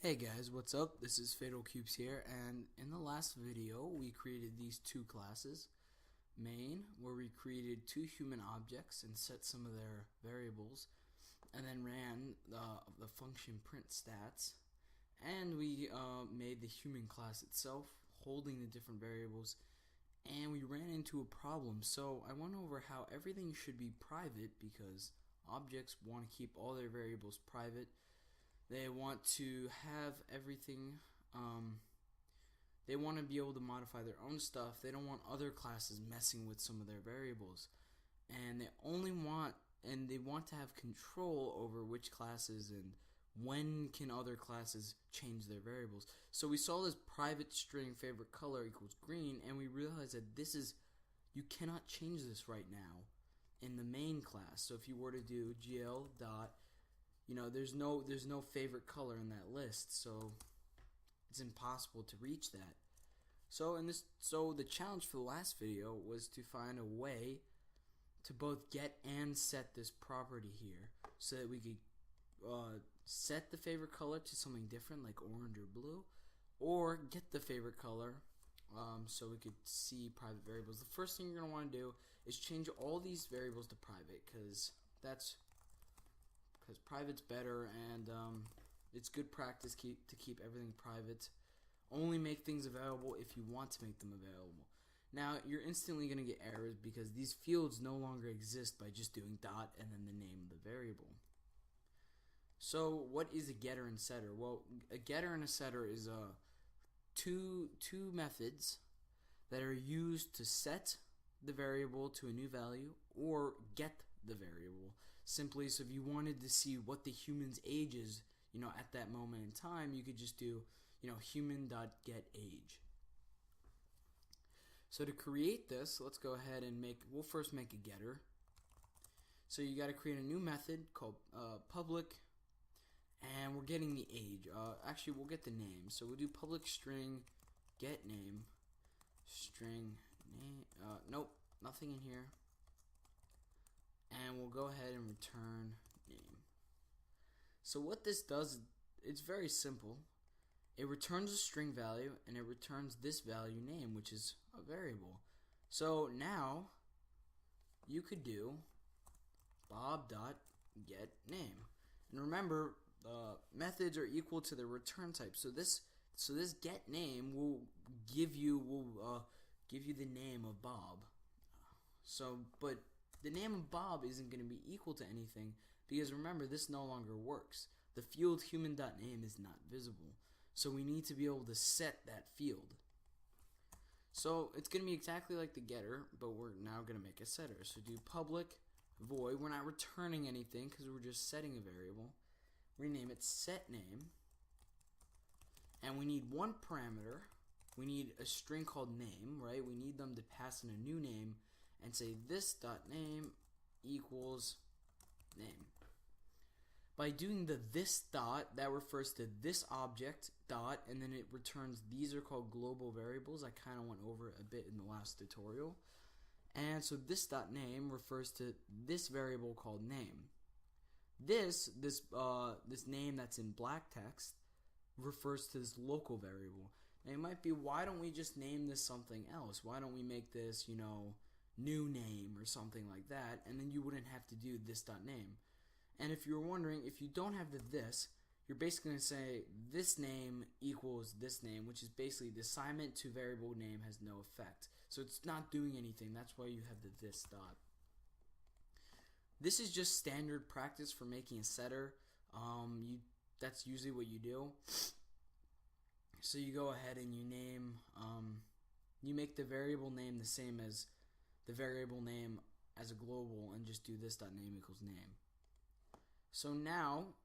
Hey guys, what's up? This is Fatal Cubes here, and in the last video we created these two classes. Main, where we created two human objects and set some of their variables, and then ran the function print stats, and we made the human class itself, holding the different variables, and we ran into a problem. So I went over how everything should be private because objects want to keep all their variables private. They want to have everything, they want to be able to modify their own stuff. They don't want other classes messing with some of their variables. And they want to have control over which classes and when can other classes change their variables. So we saw this private string favorite color equals green, and we realized that you cannot change this right now in the main class. So if you were to do gl dot, there's no favorite color in that list, so it's impossible to reach that. So the challenge for the last video was to find a way to both get and set this property here, so that we could set the favorite color to something different like orange or blue, or get the favorite color so we could see private variables. The first thing you're going to want to do is change all these variables to private, because private's better, and it's good practice to keep everything private. Only make things available if you want to make them available. Now, you're instantly going to get errors because these fields no longer exist by just doing dot and then the name of the variable. So what is a getter and setter? Well, a getter and a setter is two methods that are used to set the variable to a new value or get the variable. Simply, so if you wanted to see what the human's age is, at that moment in time, you could just do, human.getAge. So to create this, let's go ahead and we'll first make a getter. So you got to create a new method called public, and we're getting the age. Actually, we'll get the name. So we'll do public string get name, string name. Nope, nothing in here. And we'll go ahead and return name. So what this does, it's very simple. It returns a string value, and it returns this value name, which is a variable. So now you could do bob.getName. And remember, methods are equal to the return type. So this getName will give you the name of Bob. But the name of Bob isn't going to be equal to anything, because remember, this no longer works. The field human.name is not visible. So we need to be able to set that field. So it's going to be exactly like the getter, but we're now going to make a setter. So do public void. We're not returning anything because we're just setting a variable. Rename it setName. And we need one parameter. We need a string called name, right? We need them to pass in a new name and say this.name equals name. By doing the this dot, that refers to this object dot, and then it returns, these are called global variables. I kind of went over it a bit in the last tutorial. And so this dot name refers to this variable called name. This name that's in black text refers to this local variable. Now it might be, why don't we just name this something else? Why don't we make this, new name or something like that, and then you wouldn't have to do this.name. And if you're wondering, if you don't have the this, you're basically going to say this name equals this name, which is basically the assignment to variable name has no effect. So it's not doing anything. That's why you have the this dot. This is just standard practice for making a setter. That's usually what you do. So you go ahead and you name, you make the variable name the same as the variable name as a global, and just do this.name equals name. So now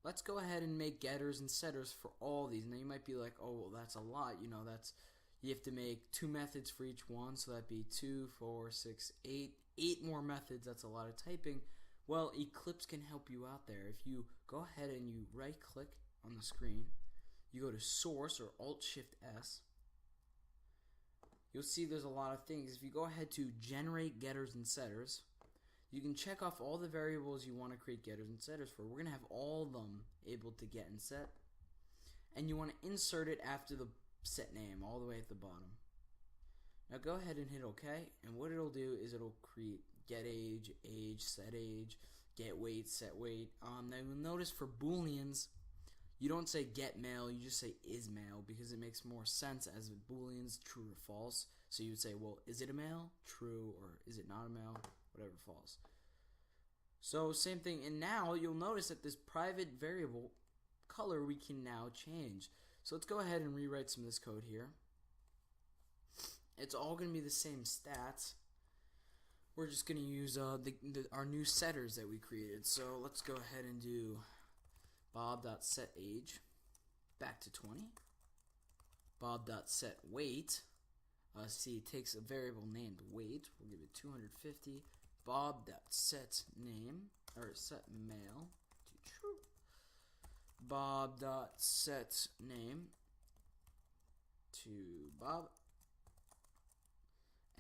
let's go ahead and make getters and setters for all these. Now you might be like, oh, well, that's a lot. You have to make two methods for each one, so that'd be 2, 4, 6, 8 more methods. That's a lot of typing. Well, Eclipse can help you out there. If you go ahead and you right click on the screen, you go to source or Alt-Shift-S, you'll see there's a lot of things. If you go ahead to generate getters and setters, you can check off all the variables you want to create getters and setters for. We're going to have all of them able to get and set. and you want to insert it after the set name all the way at the bottom. Now go ahead and hit OK, and what it'll do is it'll create get age, set age, get weight, set weight. Now you'll notice for booleans, you don't say get male, you just say is male, because it makes more sense as booleans, true or false. So you would say, well, is it a male? True. Or is it not a male? Whatever, false. So same thing, and now you'll notice that this private variable color we can now change. So let's go ahead and rewrite some of this code here. It's all going to be the same stats. We're just going to use our new setters that we created. So let's go ahead and do bob.setAge back to 20. Bob.setWeight. See, it takes a variable named weight. We'll give it 250. Bob.setName, or set male to true. Bob.setName to Bob.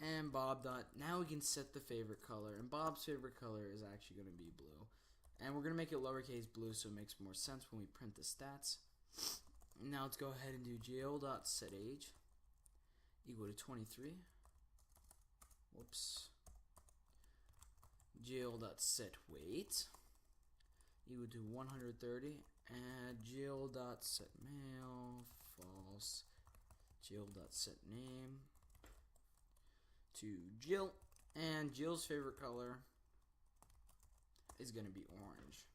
And Bob. Now we can set the favorite color, and Bob's favorite color is actually going to be blue. And we're going to make it lowercase blue so it makes more sense when we print the stats. Now let's go ahead and do gl.setAge equal to 23. Whoops. gl.setWeight equal to 130. And gl.setMale false. gl.setName to Jill, and Jill's favorite color is going to be orange.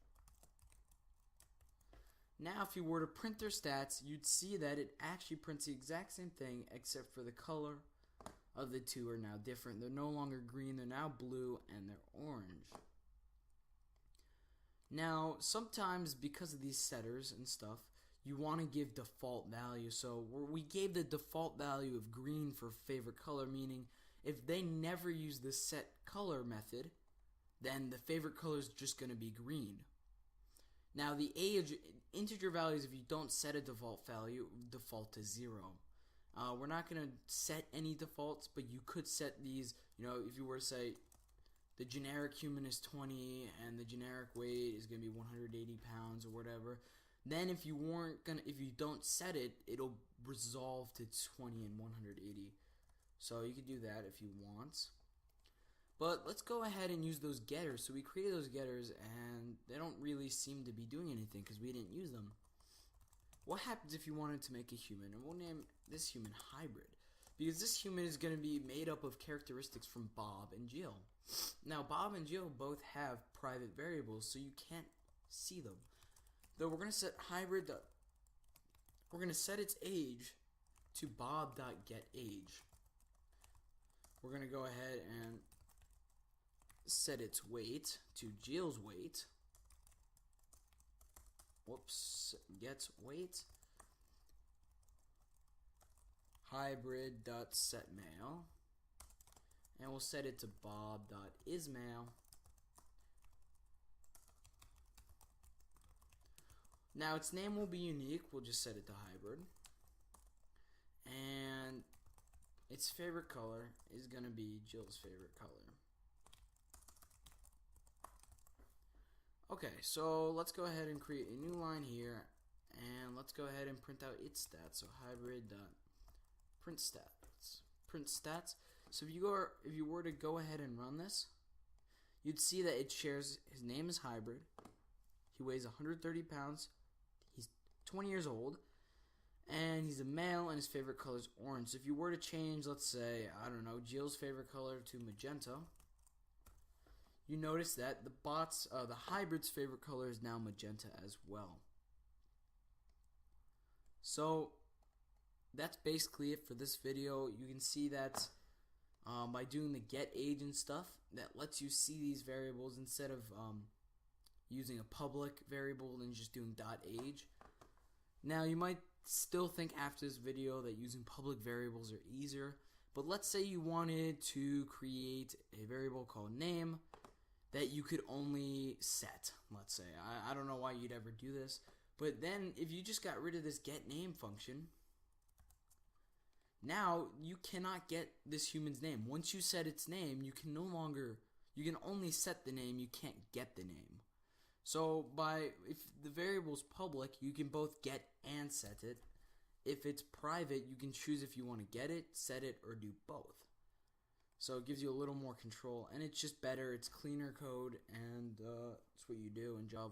Now if you were to print their stats, you'd see that it actually prints the exact same thing, except for the color of the two are now different. They're no longer green, they're now blue, and they're orange. Now sometimes because of these setters and stuff, you want to give default value. So we gave the default value of green for favorite color, meaning if they never use the set color method, then the favorite color is just going to be green. Now the age, integer values, if you don't set a default value, default to 0. We're not going to set any defaults, but you could set these, if you were to say the generic human is 20 and the generic weight is going to be 180 pounds or whatever, then if you don't set it, it'll resolve to 20 and 180. So you could do that if you want. But let's go ahead and use those getters. So we created those getters and they don't really seem to be doing anything because we didn't use them. What happens if you wanted to make a human? And we'll name this human Hybrid, because this human is going to be made up of characteristics from Bob and Jill. Now Bob and Jill both have private variables, so you can't see them. Though we're going to set Hybrid. We're going to set its age to Bob.getAge. We're going to go ahead and set its weight to Jill's weight. Whoops, gets weight. Hybrid.setMale. And we'll set it to Bob.isMale. Now its name will be unique. We'll just set it to Hybrid. And its favorite color is going to be Jill's favorite color. Okay, so let's go ahead and create a new line here, and let's go ahead and print out its stats. So hybrid.print stats. So if you were to go ahead and run this, you'd see that it shares his name is Hybrid. He weighs 130 pounds. He's 20 years old. And he's a male, and his favorite color is orange. So if you were to change, let's say, I don't know, Jill's favorite color to magenta, you notice that the Hybrid's favorite color is now magenta as well. So that's basically it for this video. You can see that by doing the get age and stuff, that lets you see these variables instead of using a public variable and just doing .age. Now you might still think after this video that using public variables are easier, but let's say you wanted to create a variable called name that you could only set, let's say. I don't know why you'd ever do this, but then if you just got rid of this getName function, now you cannot get this human's name. Once you set its name, you can only set the name, you can't get the name. So if the variable is public, you can both get and set it. If it's private, you can choose if you want to get it, set it, or do both. So it gives you a little more control, and it's just better. It's cleaner code, and it's what you do in Java.